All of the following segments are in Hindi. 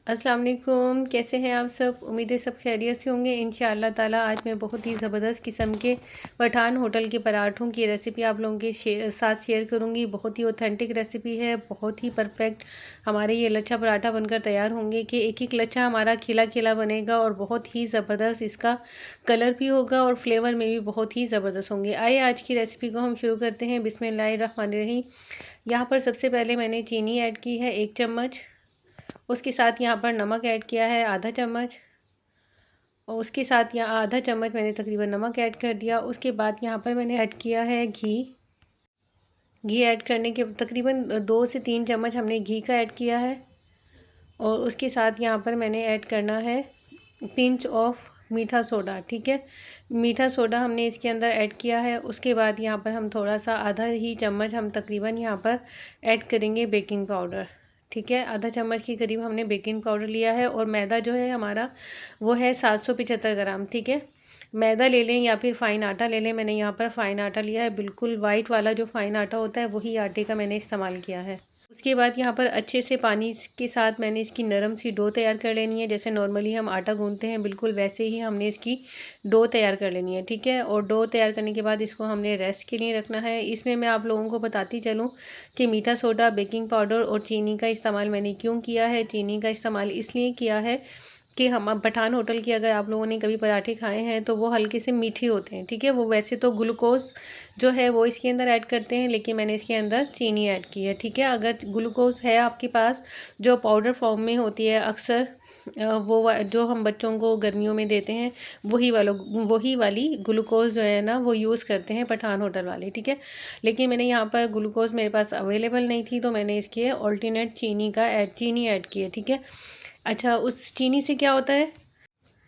अस्सलाम वालेकुम। कैसे हैं आप सब? उम्मीद है सब खैरियत से होंगे इंशाअल्लाह ताला। आज मैं बहुत ही ज़बरदस्त किस्म के पठान होटल के पराठों की रेसिपी आप लोगों के साथ शेयर करूंगी। बहुत ही ऑथेंटिक रेसिपी है, बहुत ही परफेक्ट हमारे ये लच्छा पराठा बनकर तैयार होंगे कि एक एक लच्छा हमारा खिला खिला बनेगा और बहुत ही ज़बरदस्त इसका कलर भी होगा और फ्लेवर में भी बहुत ही ज़बरदस्त होंगे। आइए आज की रेसिपी को हम शुरू करते हैं। बिस्मिल्लाहिर्रहमानिर्रहीम। यहाँ पर सबसे पहले मैंने चीनी ऐड की है 1 चम्मच। उसके साथ यहाँ पर नमक ऐड किया है आधा चम्मच। और उसके साथ यहाँ आधा चम्मच मैंने तकरीबन नमक ऐड कर दिया। उसके बाद यहाँ पर मैंने ऐड किया है घी। घी ऐड करने के तकरीबन 2 से 3 चम्मच हमने घी का ऐड किया है। और उसके साथ यहाँ पर मैंने ऐड करना है पिंच ऑफ मीठा सोडा। ठीक है, मीठा सोडा हमने इसके अंदर ऐड किया है। उसके बाद यहाँ पर हम थोड़ा सा आधा ही चम्मच हम तकरीबन यहाँ पर ऐड करेंगे बेकिंग पाउडर। ठीक है, आधा चम्मच के करीब हमने बेकिंग पाउडर लिया है। और मैदा जो है हमारा वो है 775 ग्राम। ठीक है, मैदा ले लें या फिर फ़ाइन आटा ले लें। मैंने यहाँ पर फ़ाइन आटा लिया है, बिल्कुल वाइट वाला जो फ़ाइन आटा होता है वही आटे का मैंने इस्तेमाल किया है। उसके बाद यहाँ पर अच्छे से पानी के साथ मैंने इसकी नरम सी डो तैयार कर लेनी है। जैसे नॉर्मली हम आटा गूंथते हैं बिल्कुल वैसे ही हमने इसकी डो तैयार कर लेनी है। ठीक है, और डो तैयार करने के बाद इसको हमने रेस्ट के लिए रखना है। इसमें मैं आप लोगों को बताती चलूँ कि मीठा सोडा, बेकिंग पाउडर और चीनी का इस्तेमाल मैंने क्यों किया है। चीनी का इस्तेमाल इसलिए किया है कि हम अब पठान होटल की अगर आप लोगों ने कभी पराठे खाए हैं तो वो हल्के से मीठे होते हैं। ठीक है, वो वैसे तो ग्लूकोज जो है वो इसके अंदर ऐड करते हैं, लेकिन मैंने इसके अंदर चीनी ऐड की है। ठीक है, अगर ग्लूकोज है आपके पास जो पाउडर फॉर्म में होती है अक्सर वो जो हम बच्चों को गर्मियों में देते हैं वही वाली ग्लूकोज जो है ना वो यूज़ करते हैं पठान होटल वाले। ठीक है, लेकिन मैंने यहाँ पर ग्लूकोज मेरे पास अवेलेबल नहीं थी तो मैंने इसके ऑल्टरनेट चीनी ऐड की है। ठीक है, अच्छा, उस चीनी से क्या होता है,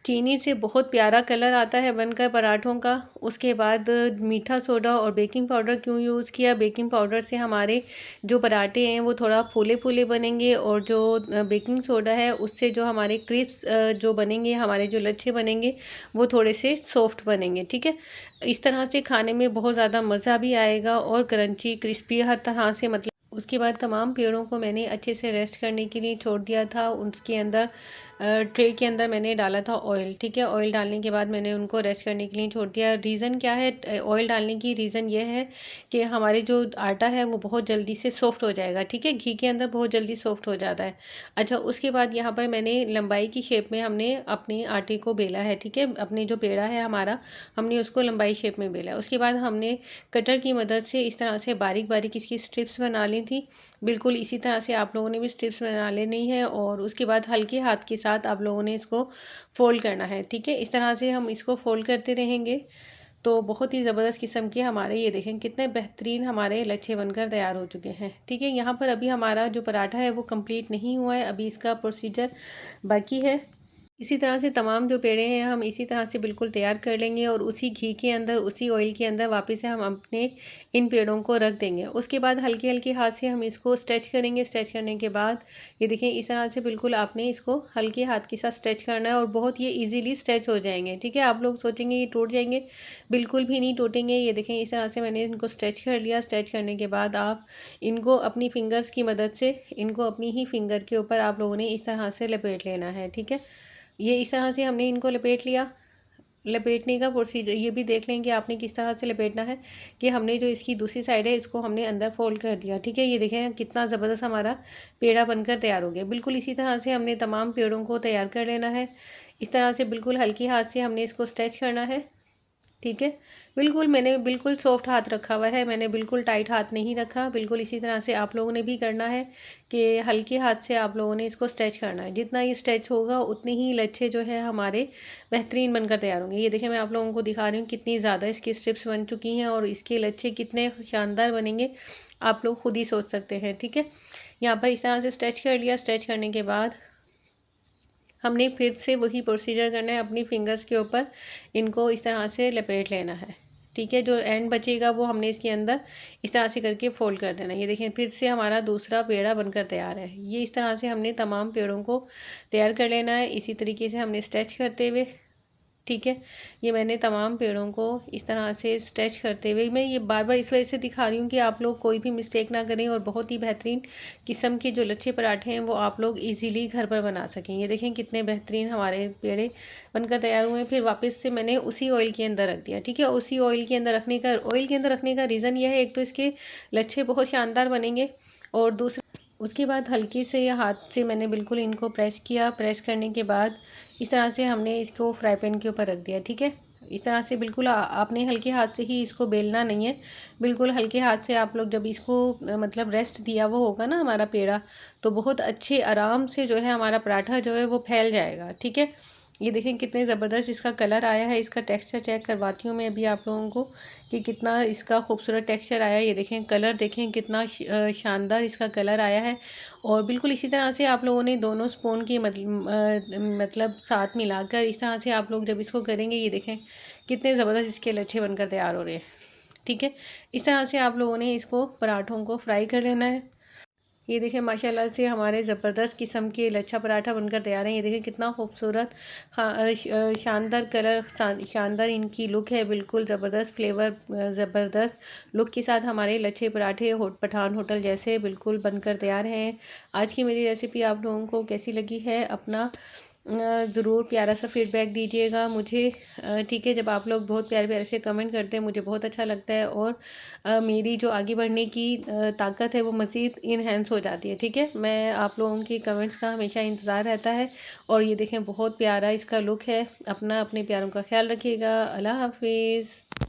चीनी से बहुत प्यारा कलर आता है बनकर पराठों का। उसके बाद मीठा सोडा और बेकिंग पाउडर क्यों यूज़ किया, बेकिंग पाउडर से हमारे जो पराठे हैं वो थोड़ा फूले फूले बनेंगे और जो बेकिंग सोडा है उससे जो हमारे क्रिप्स जो बनेंगे, हमारे जो लच्छे बनेंगे वो थोड़े से सॉफ्ट बनेंगे। ठीक है, इस तरह से खाने में बहुत ज़्यादा मज़ा भी आएगा और क्रंची क्रिस्पी हर तरह से, मतलब। उसके बाद तमाम पेड़ों को मैंने अच्छे से रेस्ट करने के लिए छोड़ दिया था। उसके अंदर ट्रे के अंदर मैंने डाला था ऑयल। ठीक है, ऑयल डालने के बाद मैंने उनको रेस्ट करने के लिए छोड़ दिया। रीज़न क्या है ऑयल डालने की, रीज़न ये है कि हमारे जो आटा है वो बहुत जल्दी से सॉफ्ट हो जाएगा। ठीक है, घी के अंदर बहुत जल्दी सॉफ्ट हो जाता है। अच्छा, उसके बाद यहाँ पर मैंने लंबाई की शेप में हमने अपने आटे को बेला है। ठीक है, अपने जो पेड़ा है हमारा हमने उसको लंबाई शेप में बेला है। उसके बाद हमने कटर की मदद से इस तरह से बारीक बारीक इसकी स्ट्रिप्स बना ली थी। बिल्कुल इसी तरह से आप लोगों ने भी स्ट्रिप्स बना लेनी है और उसके बाद हल्के हाथ के साथ आप लोगों ने इसको फ़ोल्ड करना है। ठीक है, इस तरह से हम इसको फ़ोल्ड करते रहेंगे तो बहुत ही ज़बरदस्त किस्म के हमारे ये देखें कितने बेहतरीन हमारे लच्छे बनकर तैयार हो चुके हैं। ठीक है, यहाँ पर अभी हमारा जो पराठा है वो कंप्लीट नहीं हुआ है, अभी इसका प्रोसीजर बाकी है। इसी तरह से तमाम जो पेड़े हैं हम इसी तरह से बिल्कुल तैयार कर लेंगे और उसी घी के अंदर, उसी ऑयल के अंदर वापस से हम अपने इन पेड़ों को रख देंगे। उसके बाद हल्के हल्के हाथ से हम इसको स्ट्रेच करेंगे। स्ट्रेच करने के बाद ये देखें इस तरह से बिल्कुल आपने इसको हल्के हाथ के साथ स्ट्रेच करना है और बहुत ये ईजीली स्ट्रेच हो जाएंगे। ठीक है, आप लोग सोचेंगे ये टूट जाएंगे, बिल्कुल भी नहीं टूटेंगे। ये देखें इस तरह से मैंने इनको स्ट्रेच कर लिया। स्ट्रेच करने के बाद आप इनको अपनी फिंगर्स की मदद से इनको अपनी ही फिंगर के ऊपर आप लोगों ने इस तरह से लपेट लेना है। ठीक है, ये इस तरह से हमने इनको लपेट लिया। लपेटने का प्रोसीजर ये भी देख लें कि आपने किस तरह से लपेटना है कि हमने जो इसकी दूसरी साइड है इसको हमने अंदर फोल्ड कर दिया। ठीक है, ये देखें कितना ज़बरदस्त हमारा पेड़ा बनकर तैयार हो गया। बिल्कुल इसी तरह से हमने तमाम पेड़ों को तैयार कर लेना है। इस तरह से बिल्कुल हल्के हाथ से हमने इसको स्ट्रेच करना है। ठीक है, बिल्कुल मैंने बिल्कुल सॉफ्ट हाथ रखा हुआ है, मैंने बिल्कुल टाइट हाथ नहीं रखा। बिल्कुल इसी तरह से आप लोगों ने भी करना है कि हल्के हाथ से आप लोगों ने इसको स्ट्रेच करना है। जितना ये स्ट्रेच होगा उतने ही लच्छे जो है हमारे बेहतरीन बनकर तैयार होंगे। ये देखिए मैं आप लोगों को दिखा रही हूँ कितनी ज़्यादा इसकी स्ट्रिप्स बन चुकी हैं और इसके लच्छे कितने शानदार बनेंगे आप लोग खुद ही सोच सकते हैं। ठीक है, यहाँ पर इस तरह से स्ट्रेच कर लिया। स्ट्रेच करने के बाद हमने फिर से वही प्रोसीजर करना है, अपनी फिंगर्स के ऊपर इनको इस तरह से लपेट लेना है। ठीक है, जो एंड बचेगा वो हमने इसके अंदर इस तरह से करके फोल्ड कर देना है। ये देखें फिर से हमारा दूसरा पेड़ा बनकर तैयार है। ये इस तरह से हमने तमाम पेड़ों को तैयार कर लेना है, इसी तरीके से हमने स्ट्रेच करते हुए। ठीक है। ये मैंने तमाम पेड़ों को इस तरह से स्ट्रेच करते हुए, मैं ये बार बार इस वजह से दिखा रही हूँ कि आप लोग कोई भी मिस्टेक ना करें और बहुत ही बेहतरीन किस्म के जो लच्छे पराठे हैं वो आप लोग इजीली घर पर बना सकें। ये देखें कितने बेहतरीन हमारे पेड़े बनकर तैयार हुए हैं। फिर वापस से मैंने उसी ऑयल के अंदर रख दिया, ठीक है। उसी ऑयल के अंदर रखने का रीज़न यह है, एक तो इसके लच्छे बहुत शानदार बनेंगे, और दूसरा उसके बाद हल्के से या हाथ से मैंने बिल्कुल इनको प्रेस किया। प्रेस करने के बाद इस तरह से हमने इसको फ्राई पैन के ऊपर रख दिया, ठीक है। इस तरह से बिल्कुल आपने हल्के हाथ से ही इसको बेलना नहीं है, बिल्कुल हल्के हाथ से आप लोग जब इसको मतलब रेस्ट दिया वो होगा ना हमारा पेड़ा, तो बहुत अच्छे आराम से जो है हमारा पराठा जो है वो फैल जाएगा, ठीक है। ये देखें कितने ज़बरदस्त इसका कलर आया है। इसका टेक्सचर चेक करवाती हूँ मैं अभी आप लोगों को कि कितना इसका खूबसूरत टेक्सचर आया है। ये देखें कलर, देखें कितना शानदार इसका कलर आया है। और बिल्कुल इसी तरह से आप लोगों ने दोनों स्पून की मतलब साथ मिलाकर इस तरह से आप लोग जब इसको करेंगे, ये देखें कितने ज़बरदस्त इसके लच्छे बनकर तैयार हो रहे हैं, ठीक है। इस तरह से आप लोगों ने इसको पराठों को फ्राई कर लेना है। ये देखें माशाल्लाह से हमारे ज़बरदस्त किस्म के लच्छा पराठा बनकर तैयार है। ये देखें कितना खूबसूरत शानदार कलर, शानदार इनकी लुक है, बिल्कुल ज़बरदस्त फ्लेवर, ज़बरदस्त लुक के साथ हमारे लच्छे पराठे पठान होटल जैसे बिल्कुल बनकर तैयार हैं। आज की मेरी रेसिपी आप लोगों को कैसी लगी है, अपना ज़रूर प्यारा सा फीडबैक दीजिएगा मुझे, ठीक है। जब आप लोग बहुत प्यारे प्यारे से कमेंट करते हैं मुझे बहुत अच्छा लगता है, और मेरी जो आगे बढ़ने की ताकत है वो मज़ीद इनहेंस हो जाती है, ठीक है। मैं आप लोगों की कमेंट्स का हमेशा इंतज़ार रहता है। और ये देखें बहुत प्यारा इसका लुक है। अपना अपने प्यारों का ख्याल रखिएगा। अल्लाह हाफिज़।